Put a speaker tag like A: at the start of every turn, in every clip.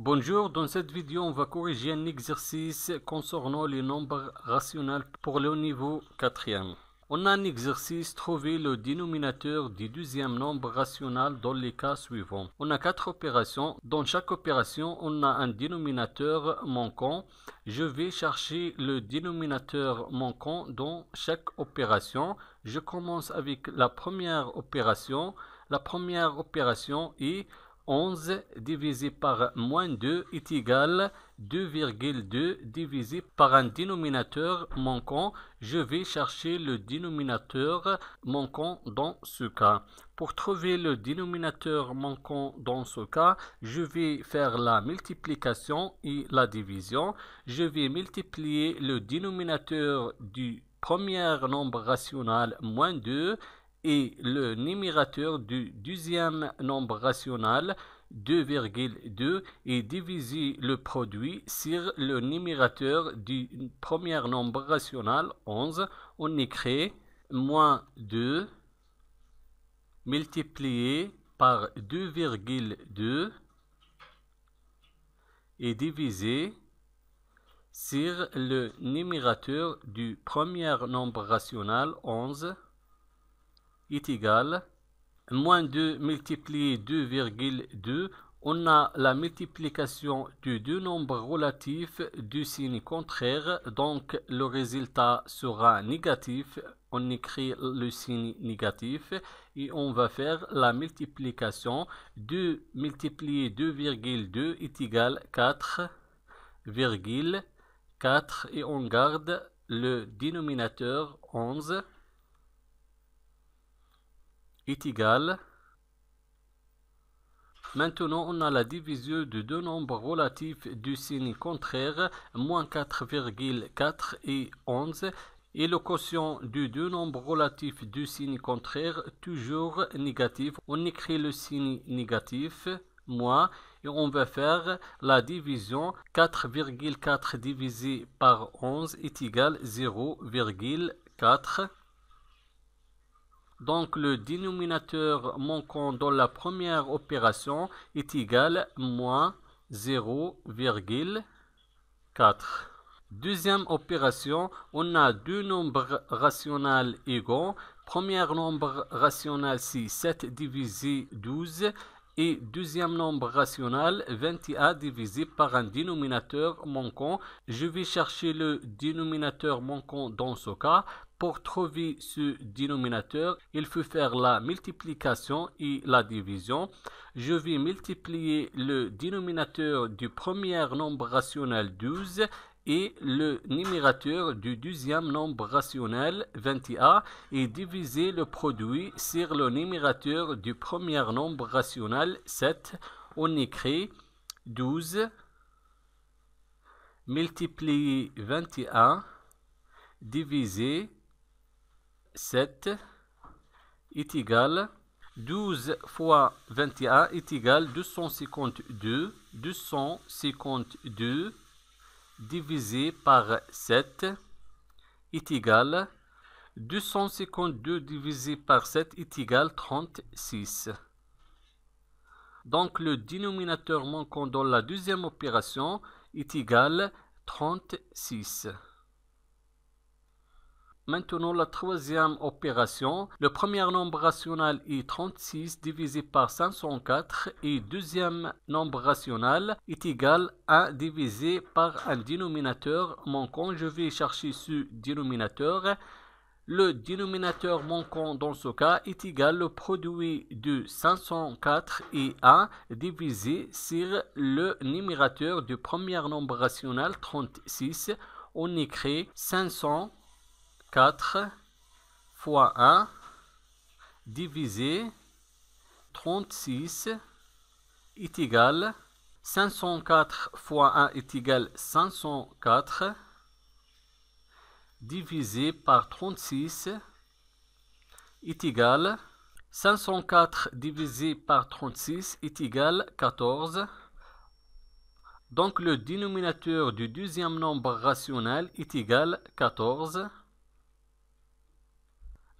A: Bonjour, dans cette vidéo, on va corriger un exercice concernant les nombres rationnels pour le niveau 4e. On a un exercice, trouver le dénominateur du deuxième nombre rationnel dans les cas suivants. On a 4 opérations. Dans chaque opération, on a un dénominateur manquant. Je vais chercher le dénominateur manquant dans chaque opération. Je commence avec la première opération. La première opération est 11 divisé par moins 2 est égal 2,2 divisé par un dénominateur manquant. Je vais chercher le dénominateur manquant dans ce cas. Pour trouver le dénominateur manquant dans ce cas, je vais faire la multiplication et la division. Je vais multiplier le dénominateur du premier nombre rationnel moins 2 et le numérateur du deuxième nombre rationnel 2,2 et diviser le produit sur le numérateur du premier nombre rationnel 11. On écrit moins 2 multiplié par 2,2 et divisé sur le numérateur du premier nombre rationnel 11 est égal moins 2 multiplié 2,2. On a la multiplication de deux nombres relatifs du signe contraire, donc le résultat sera négatif. On écrit le signe négatif et on va faire la multiplication. 2 multiplié 2,2 est égal 4,4 et on garde le dénominateur 11 est égal. Maintenant, on a la division de deux nombres relatifs du signe contraire, moins 4,4 et 11, et le quotient de deux nombres relatifs du signe contraire, toujours négatif. On écrit le signe négatif, moins, et on va faire la division. 4,4 divisé par 11 est égal 0,4. Donc le dénominateur manquant dans la première opération est égal moins 0,4. Deuxième opération, on a deux nombres rationnels égaux. Premier nombre rationnel c'est 7 divisé 12 et deuxième nombre rationnel 21 divisé par un dénominateur manquant. Je vais chercher le dénominateur manquant dans ce cas. Pour trouver ce dénominateur, il faut faire la multiplication et la division. Je vais multiplier le dénominateur du premier nombre rationnel 12 et le numérateur du deuxième nombre rationnel 21 et diviser le produit sur le numérateur du premier nombre rationnel 7. On écrit 12 multiplié 21 divisé 7 est égal 12 fois 21 est égal 252 divisé par 7 est égal 252 divisé par 7 est égal 36. Donc le dénominateur manquant dans la deuxième opération est égal 36. Maintenant, la troisième opération, le premier nombre rationnel est 36 divisé par 504 et deuxième nombre rationnel est égal à 1 divisé par un dénominateur manquant. Je vais chercher ce dénominateur. Le dénominateur manquant dans ce cas est égal au produit de 504 et 1 divisé sur le numérateur du premier nombre rationnel 36. On écrit 504 fois 1 divisé 36 est égal 504 fois 1 est égal 504 divisé par 36 est égal 504 divisé par 36 est égal 14. Donc le dénominateur du deuxième nombre rationnel est égal 14.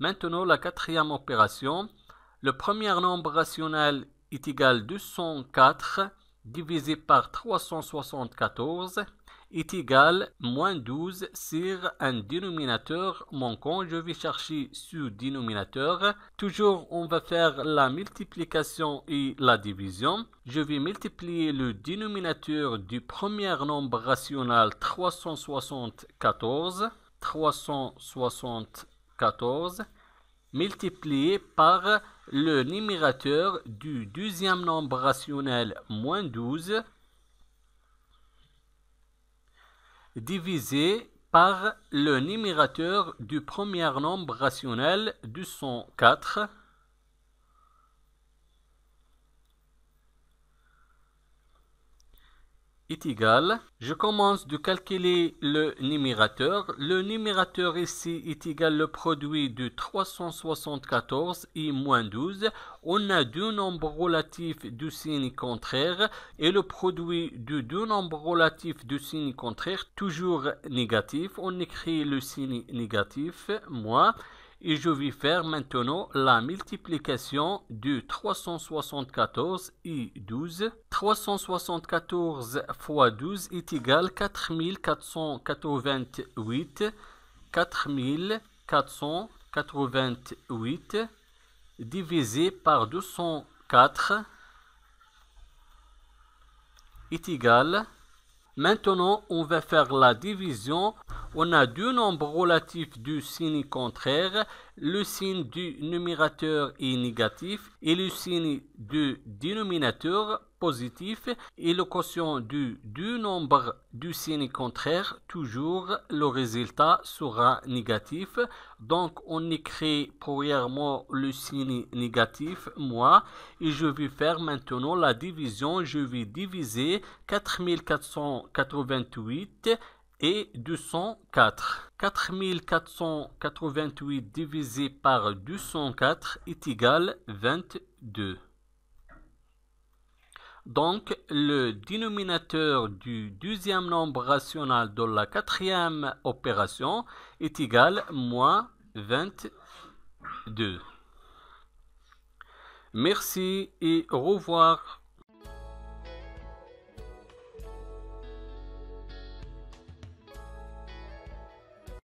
A: Maintenant, la quatrième opération. Le premier nombre rationnel est égal 204 divisé par 374 est égal à moins 12 sur un dénominateur manquant. Je vais chercher ce dénominateur. Toujours, on va faire la multiplication et la division. Je vais multiplier le dénominateur du premier nombre rationnel 374 multiplié par le numérateur du deuxième nombre rationnel moins 12 divisé par le numérateur du premier nombre rationnel 204 est égal. Je commence de calculer le numérateur. Le numérateur ici est égal au produit de 374 et moins 12. On a deux nombres relatifs de signe contraire et le produit de deux nombres relatifs de signe contraire toujours négatif. On écrit le signe négatif, moins. Et je vais faire maintenant la multiplication de 374 et 12. 374 fois 12 est égal à 4488. 4488 divisé par 204 est égal. Maintenant, on va faire la division. On a deux nombres relatifs du signe contraire. Le signe du numérateur est négatif et le signe du dénominateur positif. Et le quotient du deux nombres du signe contraire, toujours le résultat sera négatif. Donc, on écrit premièrement le signe négatif, moins, et je vais faire maintenant la division. Je vais diviser 4488 et 204. 4488 divisé par 204 est égal à 22. Donc, le dénominateur du deuxième nombre rationnel de la quatrième opération est égal à moins 22. Merci et au revoir.